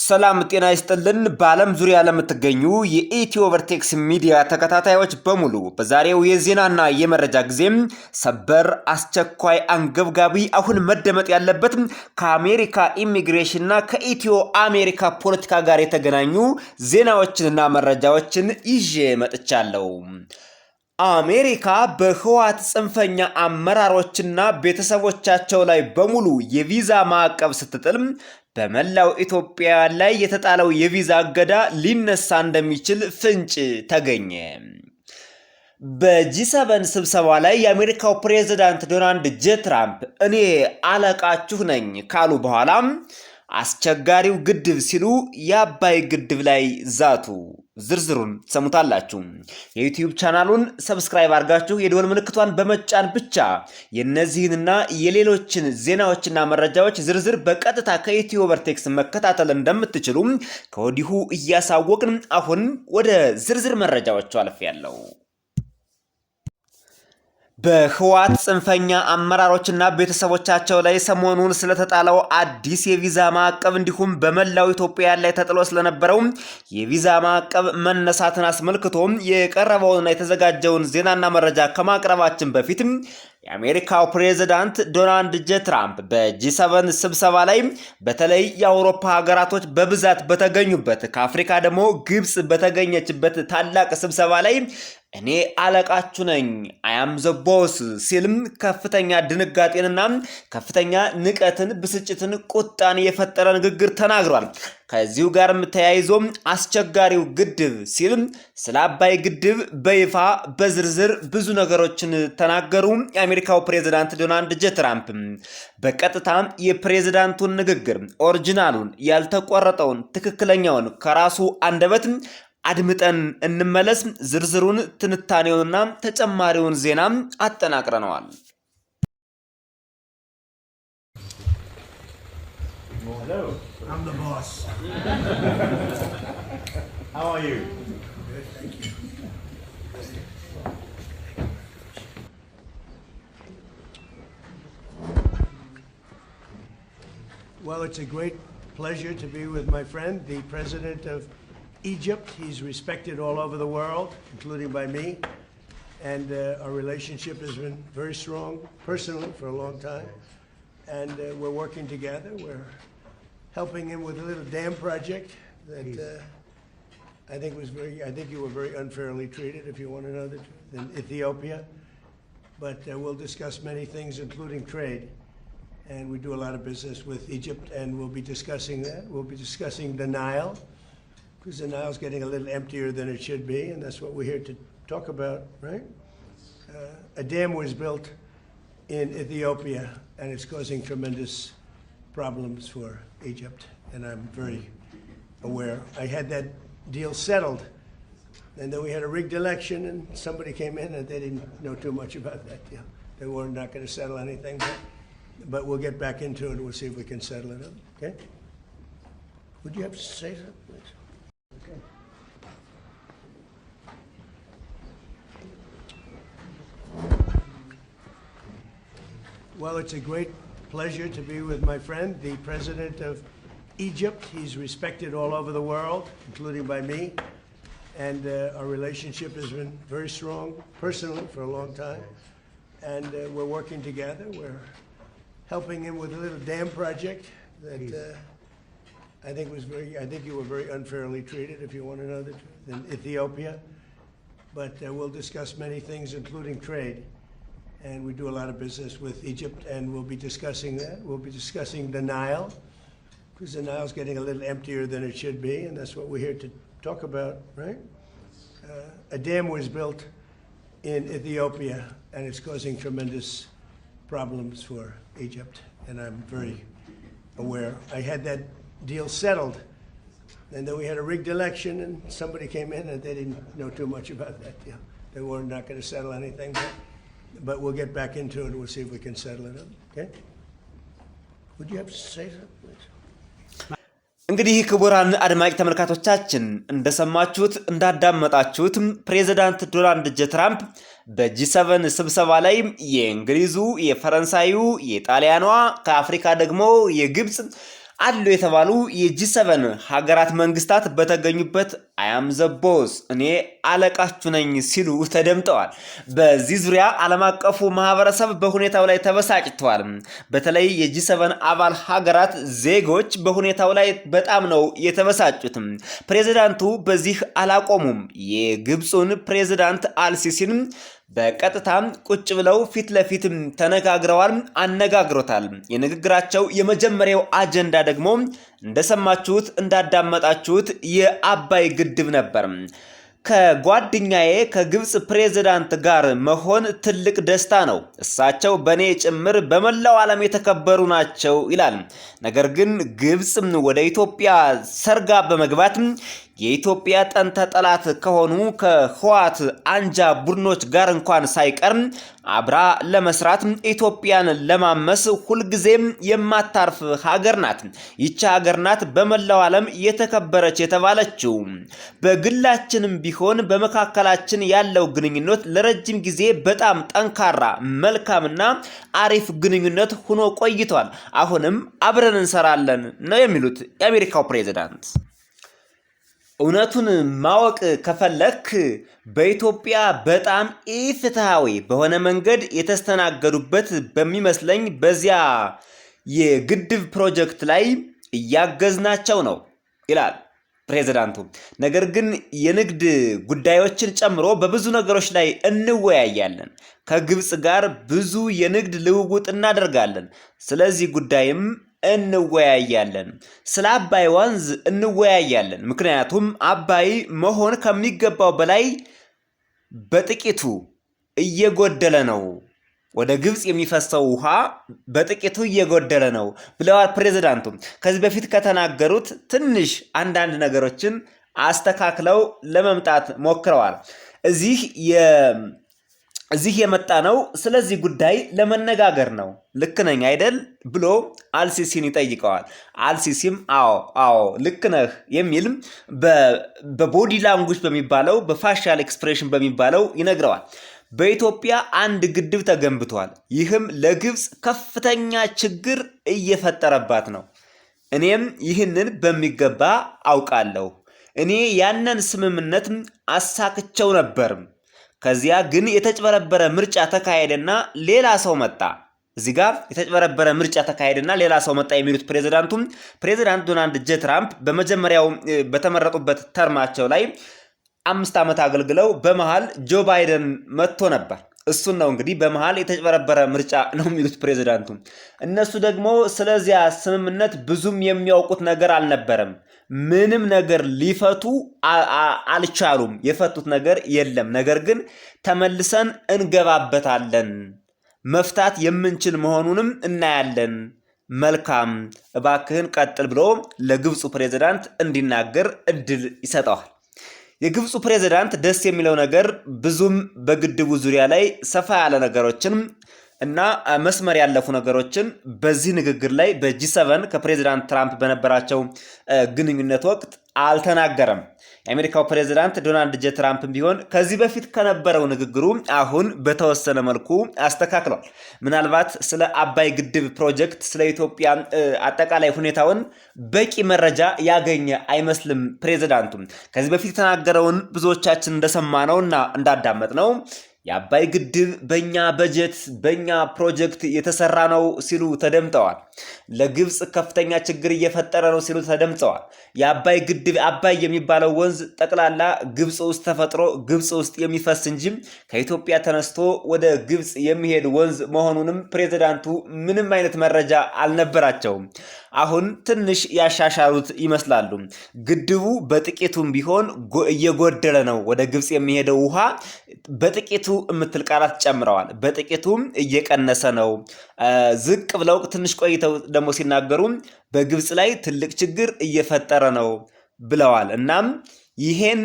ሰላም ጤና ይስጥልን በዓለም ዙሪያ ለምትገኙ የኢትዮ ቨርቴክስ ሚዲያ ተከታታዮች በሙሉ በዛሬው የዜናና የመረጃ ጊዜም ሰበር አስቸኳይ አንገብጋቢ አሁን መደመጥ ያለበት ከአሜሪካ ኢሚግሬሽንና ከኢትዮ አሜሪካ ፖለቲካ ጋር የተገናኙ ዜናዎችንና መረጃዎችን ይዤ መጥቻለሁ። አሜሪካ በህወሓት ጽንፈኛ አመራሮችና ቤተሰቦቻቸው ላይ በሙሉ የቪዛ ማዕቀብ ስትጥል በመላው ኢትዮጵያ ላይ የተጣለው የቪዛ እገዳ ሊነሳ እንደሚችል ፍንጭ ተገኘ። በጂ7 ስብሰባ ላይ የአሜሪካው ፕሬዝዳንት ዶናልድ ጄ ትራምፕ እኔ አለቃችሁ ነኝ ካሉ በኋላ አስቸጋሪው ግድብ ሲሉ የአባይ ግድብ ላይ ዛቱ። ዝርዝሩን ሰሙታላችሁ። የዩቲዩብ ቻናሉን ሰብስክራይብ አድርጋችሁ የደወል ምልክቷን በመጫን ብቻ የነዚህንና የሌሎችን ዜናዎችና መረጃዎች ዝርዝር በቀጥታ ከኢትዮ ቨርቴክስ መከታተል እንደምትችሉ ከወዲሁ እያሳወቅን አሁን ወደ ዝርዝር መረጃዎቹ አልፌያለሁ። በህወሓት ጽንፈኛ አመራሮችና ቤተሰቦቻቸው ላይ ሰሞኑን ስለተጣለው አዲስ የቪዛ ማዕቀብ እንዲሁም በመላው ኢትዮጵያ ላይ ተጥሎ ስለነበረው የቪዛ ማዕቀብ መነሳትን አስመልክቶ የቀረበውንና የተዘጋጀውን ዜናና መረጃ ከማቅረባችን በፊት የአሜሪካው ፕሬዝዳንት ዶናልድ ጄ ትራምፕ በጂ7 ስብሰባ ላይ በተለይ የአውሮፓ ሀገራቶች በብዛት በተገኙበት ከአፍሪካ ደግሞ ግብጽ በተገኘችበት ታላቅ ስብሰባ ላይ እኔ አለቃችሁ ነኝ አያም ዘ ቦስ ሲልም ከፍተኛ ድንጋጤንና ከፍተኛ ንቀትን፣ ብስጭትን፣ ቁጣን የፈጠረ ንግግር ተናግሯል። ከዚሁ ጋር ተያይዞ አስቸጋሪው ግድብ ሲልም ስለ አባይ ግድብ በይፋ በዝርዝር ብዙ ነገሮችን ተናገሩ። የአሜሪካው ፕሬዝዳንት ዶናልድ ጄ ትራምፕ በቀጥታ የፕሬዝዳንቱን ንግግር ኦሪጂናሉን ያልተቆረጠውን ትክክለኛውን ከራሱ አንደበት አድምጠን እንመለስ። ዝርዝሩን ትንታኔውንና ተጨማሪውን ዜና አጠናቅረናል። Hello. I'm the boss. How are you? Good, thank you. Well, it's a great pleasure to be with my friend, the president of Egypt. He's respected all over the world, including by me. And our relationship has been very strong, personally, for a long time. And we're working together. We're helping him with a little dam project that I think you were very unfairly treated, if you want to know the truth, in Ethiopia. But we'll discuss many things, including trade. And we do a lot of business with Egypt, and we'll be discussing that. We'll be discussing the Nile, because the Nile's getting a little emptier than it should be, and that's what we're here to talk about, right? A dam was built in Ethiopia, and it's causing tremendous problems for Egypt, and I'm very aware. I had that deal settled, and then we had a rigged election, and somebody came in, and they didn't know too much about that deal. They were not going to settle anything, but we'll get back into it, and we'll see if we can settle it up, okay? Would you have to say something, please? Okay. Well, it's a great pleasure to be with my friend, the president of Egypt. He's respected all over the world, including by me. And our relationship has been very strong, personally, for a long time. And we're working together. We're helping him with a little dam project that I think you were very unfairly treated, if you want to know the truth, in Ethiopia. But we'll discuss many things, including trade. And we do a lot of business with Egypt, and we'll be discussing that. We'll be discussing the Nile, because the Nile's getting a little emptier than it should be, and that's what we're here to talk about, right? A dam was built in Ethiopia, and it's causing tremendous problems for Egypt, and I'm very aware. I had that deal settled, and then we had a rigged election, and somebody came in, and they didn't know too much about that deal. They were not going to settle anything, but we'll get back into it, and we'll see if we can settle it up, okay? Would you have to say something, please? እንግዲህ ክቡራን አድማጭ ተመልካቾቻችን እንደሰማችሁት እንዳዳመጣችሁት ፕሬዝዳንት ዶናልድ ጄ ትራምፕ በጂ7 ስብሰባ ላይ የእንግሊዙ፣ የፈረንሳዩ፣ የጣሊያኗ ከአፍሪካ ደግሞ የግብጽ አሉ የተባሉ የጂ7 ሀገራት መንግስታት በተገኙበት አያም ዘ ቦስ እኔ አለቃችሁ ነኝ ሲሉ ተደምጠዋል። በዚህ ዙሪያ ዓለም አቀፉ ማህበረሰብ በሁኔታው ላይ ተበሳጭተዋል። በተለይ የጂ7 አባል ሀገራት ዜጎች በሁኔታው ላይ በጣም ነው የተበሳጩት። ፕሬዝዳንቱ በዚህ አላቆሙም። የግብፁን ፕሬዝዳንት አልሲሲን በቀጥታ ቁጭ ብለው ፊት ለፊት ተነጋግረዋል፣ አነጋግሮታል። የንግግራቸው የመጀመሪያው አጀንዳ ደግሞ እንደሰማችሁት እንዳዳመጣችሁት የአባይ ግድብ ነበር። ከጓደኛዬ ከግብፅ ፕሬዝዳንት ጋር መሆን ትልቅ ደስታ ነው። እሳቸው በኔ ጭምር በመላው ዓለም የተከበሩ ናቸው ይላል። ነገር ግን ግብፅ ወደ ኢትዮጵያ ሰርጋ በመግባት የኢትዮጵያ ጠንተ ጠላት ከሆኑ ከህወሓት አንጃ ቡድኖች ጋር እንኳን ሳይቀር አብራ ለመስራት ኢትዮጵያን ለማመስ ሁልጊዜም የማታርፍ ሀገር ናት። ይቺ ሀገር ናት በመላው ዓለም የተከበረች የተባለችው። በግላችንም ቢሆን በመካከላችን ያለው ግንኙነት ለረጅም ጊዜ በጣም ጠንካራ መልካምና አሪፍ ግንኙነት ሆኖ ቆይቷል። አሁንም አብረን እንሰራለን ነው የሚሉት የአሜሪካው ፕሬዝዳንት። እውነቱን ማወቅ ከፈለክ በኢትዮጵያ በጣም ኢፍትሃዊ በሆነ መንገድ የተስተናገዱበት በሚመስለኝ በዚያ የግድብ ፕሮጀክት ላይ እያገዝናቸው ነው ይላል ፕሬዝዳንቱ። ነገር ግን የንግድ ጉዳዮችን ጨምሮ በብዙ ነገሮች ላይ እንወያያለን። ከግብፅ ጋር ብዙ የንግድ ልውውጥ እናደርጋለን። ስለዚህ ጉዳይም እንወያያለን። ስለ አባይ ወንዝ እንወያያለን። ምክንያቱም አባይ መሆን ከሚገባው በላይ በጥቂቱ እየጎደለ ነው። ወደ ግብፅ የሚፈሰው ውሃ በጥቂቱ እየጎደለ ነው ብለዋል ፕሬዝዳንቱ። ከዚህ በፊት ከተናገሩት ትንሽ አንዳንድ ነገሮችን አስተካክለው ለመምጣት ሞክረዋል። እዚህ የመጣ ነው ስለዚህ ጉዳይ ለመነጋገር ነው፣ ልክ ነኝ አይደል ብሎ አልሲሲን ይጠይቀዋል። አልሲሲም አዎ ልክ ነህ የሚል በቦዲ ላንጉጅ በሚባለው በፋሻል ኤክስፕሬሽን በሚባለው ይነግረዋል። በኢትዮጵያ አንድ ግድብ ተገንብቷል። ይህም ለግብፅ ከፍተኛ ችግር እየፈጠረባት ነው። እኔም ይህንን በሚገባ አውቃለሁ። እኔ ያንን ስምምነት አሳክቸው ነበርም። ከዚያ ግን የተጭበረበረ ምርጫ ተካሄደና ሌላ ሰው መጣ። እዚህ ጋር የተጭበረበረ ምርጫ ተካሄደና ሌላ ሰው መጣ የሚሉት ፕሬዝዳንት ዶናልድ ጄ ትራምፕ በመጀመሪያው በተመረጡበት ተርማቸው ላይ 5 ዓመት አገልግለው በመሃል ጆ ባይደን መጥቶ ነበር። እሱን ነው እንግዲህ በመሃል የተጭበረበረ ምርጫ ነው የሚሉት ፕሬዝዳንቱ። እነሱ ደግሞ ስለዚያ ስምምነት ብዙም የሚያውቁት ነገር አልነበረም። ምንም ነገር ሊፈቱ አልቻሉም። የፈቱት ነገር የለም። ነገር ግን ተመልሰን እንገባበታለን፣ መፍታት የምንችል መሆኑንም እናያለን። መልካም እባክህን ቀጥል ብሎ ለግብፁ ፕሬዝዳንት እንዲናገር እድል ይሰጠዋል። የግብፁ ፕሬዝዳንት ደስ የሚለው ነገር ብዙም በግድቡ ዙሪያ ላይ ሰፋ ያለ ነገሮችን እና መስመር ያለፉ ነገሮችን በዚህ ንግግር ላይ በጂ7 ከፕሬዝዳንት ትራምፕ በነበራቸው ግንኙነት ወቅት አልተናገረም። የአሜሪካው ፕሬዝዳንት ዶናልድ ጄ ትራምፕም ቢሆን ከዚህ በፊት ከነበረው ንግግሩ አሁን በተወሰነ መልኩ አስተካክሏል። ምናልባት ስለ አባይ ግድብ ፕሮጀክት፣ ስለ ኢትዮጵያ አጠቃላይ ሁኔታውን በቂ መረጃ ያገኘ አይመስልም ፕሬዝዳንቱ። ከዚህ በፊት የተናገረውን ብዙዎቻችን እንደሰማነውና እንዳዳመጥነው የአባይ ግድብ በእኛ በጀት በእኛ ፕሮጀክት የተሰራ ነው ሲሉ ተደምጠዋል። ለግብፅ ከፍተኛ ችግር እየፈጠረ ነው ሲሉ ተደምጠዋል። የአባይ ግድብ አባይ የሚባለው ወንዝ ጠቅላላ ግብፅ ውስጥ ተፈጥሮ ግብፅ ውስጥ የሚፈስ እንጂ ከኢትዮጵያ ተነስቶ ወደ ግብፅ የሚሄድ ወንዝ መሆኑንም ፕሬዝዳንቱ ምንም አይነት መረጃ አልነበራቸውም። አሁን ትንሽ ያሻሻሉት ይመስላሉ። ግድቡ በጥቂቱም ቢሆን እየጎደለ ነው፣ ወደ ግብፅ የሚሄደው ውሃ በጥቂቱ የምትል ቃላት ጨምረዋል። በጥቂቱም እየቀነሰ ነው። ዝቅ ብለው ትንሽ ቆይተው ደግሞ ሲናገሩ በግብፅ ላይ ትልቅ ችግር እየፈጠረ ነው ብለዋል። እናም ይሄን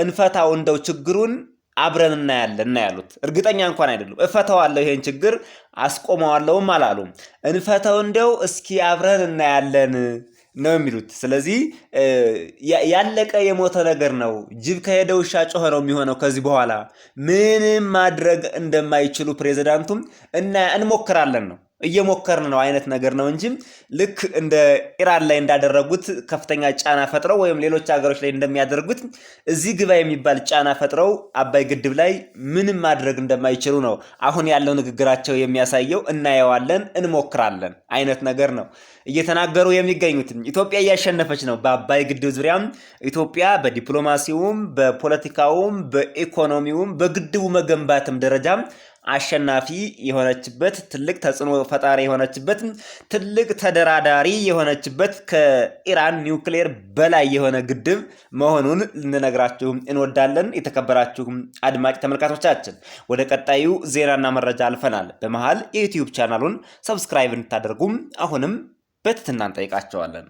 እንፈታው እንደው ችግሩን አብረን እናያለን ያሉት እርግጠኛ እንኳን አይደሉም። እፈታዋለሁ ይሄን ችግር አስቆመዋለሁም አላሉ። እንፈታው እንደው እስኪ አብረን እናያለን ነው የሚሉት። ስለዚህ ያለቀ የሞተ ነገር ነው። ጅብ ከሄደ ውሻ ጮኸ ነው የሚሆነው። ከዚህ በኋላ ምንም ማድረግ እንደማይችሉ ፕሬዝዳንቱም እንሞክራለን ነው እየሞከርን ነው አይነት ነገር ነው እንጂ ልክ እንደ ኢራን ላይ እንዳደረጉት ከፍተኛ ጫና ፈጥረው ወይም ሌሎች ሀገሮች ላይ እንደሚያደርጉት እዚህ ግባ የሚባል ጫና ፈጥረው አባይ ግድብ ላይ ምንም ማድረግ እንደማይችሉ ነው አሁን ያለው ንግግራቸው የሚያሳየው። እናየዋለን፣ እንሞክራለን አይነት ነገር ነው እየተናገሩ የሚገኙት። ኢትዮጵያ እያሸነፈች ነው በአባይ ግድብ ዙሪያም። ኢትዮጵያ በዲፕሎማሲውም በፖለቲካውም በኢኮኖሚውም በግድቡ መገንባትም ደረጃም አሸናፊ የሆነችበት ትልቅ ተጽዕኖ ፈጣሪ የሆነችበት ትልቅ ተደራዳሪ የሆነችበት ከኢራን ኒውክሌር በላይ የሆነ ግድብ መሆኑን ልንነግራችሁ እንወዳለን። የተከበራችሁ አድማጭ ተመልካቾቻችን ወደ ቀጣዩ ዜናና መረጃ አልፈናል። በመሃል የዩቲዩብ ቻናሉን ሰብስክራይብ እንድታደርጉም አሁንም በትህትና እንጠይቃቸዋለን።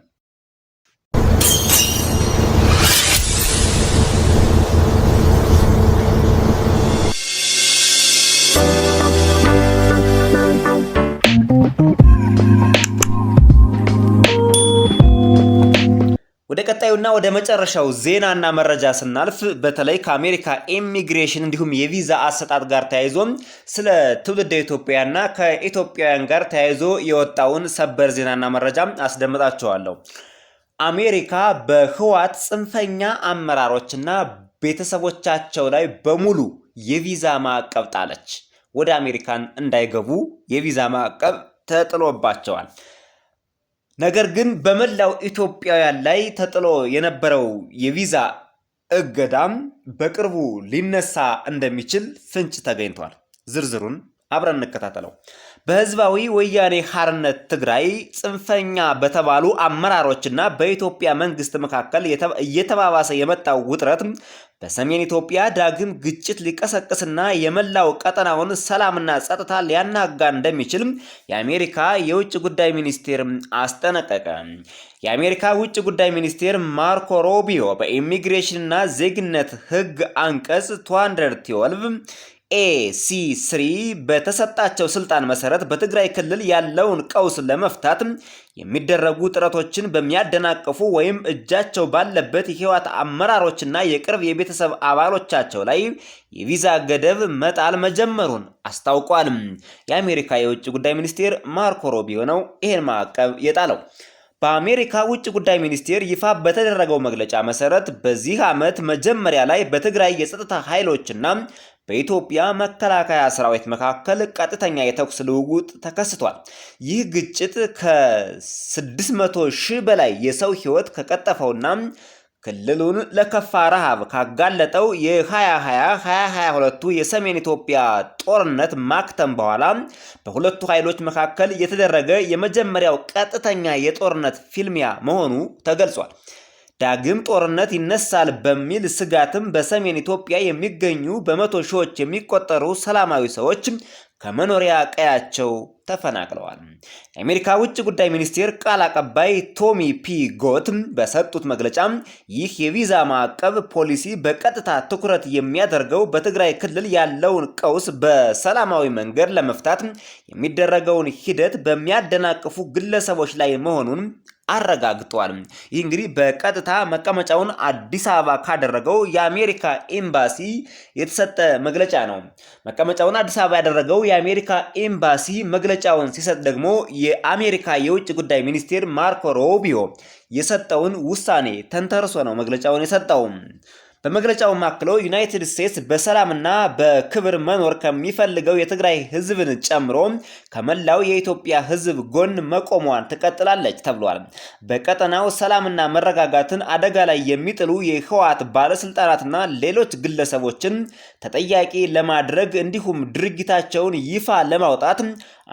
ወደ ቀጣዩና ወደ መጨረሻው ዜናና መረጃ ስናልፍ በተለይ ከአሜሪካ ኢሚግሬሽን እንዲሁም የቪዛ አሰጣጥ ጋር ተያይዞ ስለ ትውልደ ኢትዮጵያና ከኢትዮጵያውያን ጋር ተያይዞ የወጣውን ሰበር ዜናና መረጃ አስደምጣቸዋለሁ። አሜሪካ በህወሓት ጽንፈኛ አመራሮችና ቤተሰቦቻቸው ላይ በሙሉ የቪዛ ማዕቀብ ጣለች። ወደ አሜሪካን እንዳይገቡ የቪዛ ማዕቀብ ተጥሎባቸዋል። ነገር ግን በመላው ኢትዮጵያውያን ላይ ተጥሎ የነበረው የቪዛ እገዳም በቅርቡ ሊነሳ እንደሚችል ፍንጭ ተገኝቷል። ዝርዝሩን አብረን እንከታተለው። በህዝባዊ ወያኔ ሓርነት ትግራይ ጽንፈኛ በተባሉ አመራሮችና በኢትዮጵያ መንግስት መካከል እየተባባሰ የመጣው ውጥረት በሰሜን ኢትዮጵያ ዳግም ግጭት ሊቀሰቅስና የመላው ቀጠናውን ሰላምና ጸጥታ ሊያናጋ እንደሚችል የአሜሪካ የውጭ ጉዳይ ሚኒስቴር አስጠነቀቀ። የአሜሪካ ውጭ ጉዳይ ሚኒስቴር ማርኮ ሩቢዮ በኢሚግሬሽንና ዜግነት ህግ አንቀጽ 212 AC3 በተሰጣቸው ስልጣን መሰረት በትግራይ ክልል ያለውን ቀውስ ለመፍታት የሚደረጉ ጥረቶችን በሚያደናቅፉ ወይም እጃቸው ባለበት የህወሓት አመራሮችና የቅርብ የቤተሰብ አባሎቻቸው ላይ የቪዛ ገደብ መጣል መጀመሩን አስታውቋል። የአሜሪካ የውጭ ጉዳይ ሚኒስቴር ማርኮ ሩቢዮ ነው ይህን ማዕቀብ የጣለው። በአሜሪካ ውጭ ጉዳይ ሚኒስቴር ይፋ በተደረገው መግለጫ መሰረት በዚህ ዓመት መጀመሪያ ላይ በትግራይ የጸጥታ ኃይሎችና በኢትዮጵያ መከላከያ ሰራዊት መካከል ቀጥተኛ የተኩስ ልውውጥ ተከስቷል። ይህ ግጭት ከ600 ሺህ በላይ የሰው ህይወት ከቀጠፈውና ክልሉን ለከፋ ረሃብ ካጋለጠው የ2020-2022 የሰሜን ኢትዮጵያ ጦርነት ማክተም በኋላ በሁለቱ ኃይሎች መካከል የተደረገ የመጀመሪያው ቀጥተኛ የጦርነት ፊልሚያ መሆኑ ተገልጿል። ዳግም ጦርነት ይነሳል በሚል ስጋትም በሰሜን ኢትዮጵያ የሚገኙ በመቶ ሺዎች የሚቆጠሩ ሰላማዊ ሰዎች ከመኖሪያ ቀያቸው ተፈናቅለዋል። የአሜሪካ ውጭ ጉዳይ ሚኒስቴር ቃል አቀባይ ቶሚ ፒ ጎት በሰጡት መግለጫ ይህ የቪዛ ማዕቀብ ፖሊሲ በቀጥታ ትኩረት የሚያደርገው በትግራይ ክልል ያለውን ቀውስ በሰላማዊ መንገድ ለመፍታት የሚደረገውን ሂደት በሚያደናቅፉ ግለሰቦች ላይ መሆኑን አረጋግጧል። ይህ እንግዲህ በቀጥታ መቀመጫውን አዲስ አበባ ካደረገው የአሜሪካ ኤምባሲ የተሰጠ መግለጫ ነው። መቀመጫውን አዲስ አበባ ያደረገው የአሜሪካ ኤምባሲ መግለጫውን ሲሰጥ ደግሞ የአሜሪካ የውጭ ጉዳይ ሚኒስቴር ማርኮ ሩቢዮ የሰጠውን ውሳኔ ተንተርሶ ነው መግለጫውን የሰጠው። በመግለጫው ማክለው ዩናይትድ ስቴትስ በሰላምና በክብር መኖር ከሚፈልገው የትግራይ ህዝብን ጨምሮ ከመላው የኢትዮጵያ ህዝብ ጎን መቆሟን ትቀጥላለች ተብሏል። በቀጠናው ሰላምና መረጋጋትን አደጋ ላይ የሚጥሉ የህወሓት ባለስልጣናትና ሌሎች ግለሰቦችን ተጠያቂ ለማድረግ እንዲሁም ድርጊታቸውን ይፋ ለማውጣት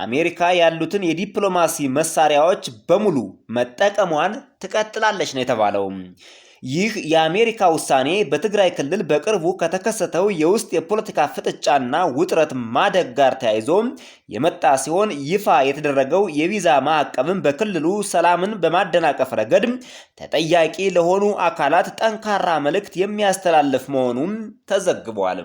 አሜሪካ ያሉትን የዲፕሎማሲ መሳሪያዎች በሙሉ መጠቀሟን ትቀጥላለች ነው የተባለው። ይህ የአሜሪካ ውሳኔ በትግራይ ክልል በቅርቡ ከተከሰተው የውስጥ የፖለቲካ ፍጥጫና ውጥረት ማደግ ጋር ተያይዞ የመጣ ሲሆን ይፋ የተደረገው የቪዛ ማዕቀብን በክልሉ ሰላምን በማደናቀፍ ረገድ ተጠያቂ ለሆኑ አካላት ጠንካራ መልእክት የሚያስተላልፍ መሆኑን ተዘግቧል።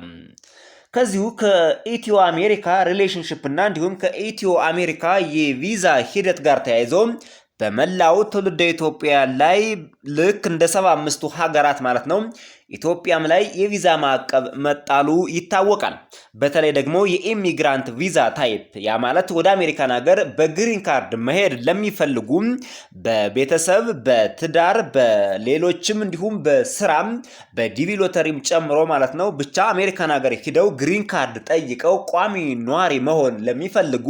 ከዚሁ ከኢትዮ አሜሪካ ሪሌሽንሺፕ እና እንዲሁም ከኢትዮ አሜሪካ የቪዛ ሂደት ጋር ተያይዞ በመላው ትውልደ ኢትዮጵያ ላይ ልክ እንደ 75ቱ ሀገራት ማለት ነው ኢትዮጵያም ላይ የቪዛ ማዕቀብ መጣሉ ይታወቃል። በተለይ ደግሞ የኢሚግራንት ቪዛ ታይፕ ያ ማለት ወደ አሜሪካን ሀገር በግሪን ካርድ መሄድ ለሚፈልጉ በቤተሰብ በትዳር በሌሎችም እንዲሁም በስራም በዲቪ ሎተሪም ጨምሮ ማለት ነው ብቻ አሜሪካን ሀገር ሂደው ግሪን ካርድ ጠይቀው ቋሚ ኗሪ መሆን ለሚፈልጉ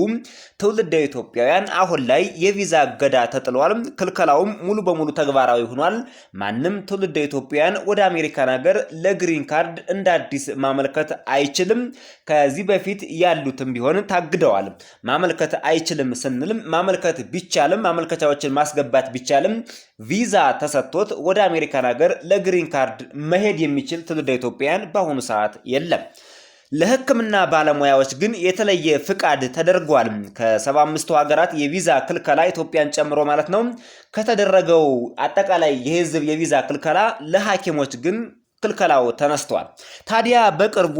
ትውልደ ኢትዮጵያውያን አሁን ላይ የቪዛ እገዳ ተጥሏል። ክልከላውም ሙሉ በሙሉ ተግባራዊ ሆኗል። ማንም ትውልደ ኢትዮጵያውያን ወደ አሜሪካን ሀገር ለግሪን ካርድ እንደ አዲስ ማመልከት አይችልም። ከዚህ በፊት ያሉትም ቢሆን ታግደዋል። ማመልከት አይችልም ስንልም ማመልከት ቢቻልም ማመልከቻዎችን ማስገባት ቢቻልም ቪዛ ተሰጥቶት ወደ አሜሪካን ሀገር ለግሪን ካርድ መሄድ የሚችል ትውልደ ኢትዮጵያውያን በአሁኑ ሰዓት የለም። ለሕክምና ባለሙያዎች ግን የተለየ ፍቃድ ተደርጓል። ከ75ቱ ሀገራት የቪዛ ክልከላ ኢትዮጵያን ጨምሮ ማለት ነው ከተደረገው አጠቃላይ የህዝብ የቪዛ ክልከላ ለሐኪሞች ግን ክልከላው ተነስቷል። ታዲያ በቅርቡ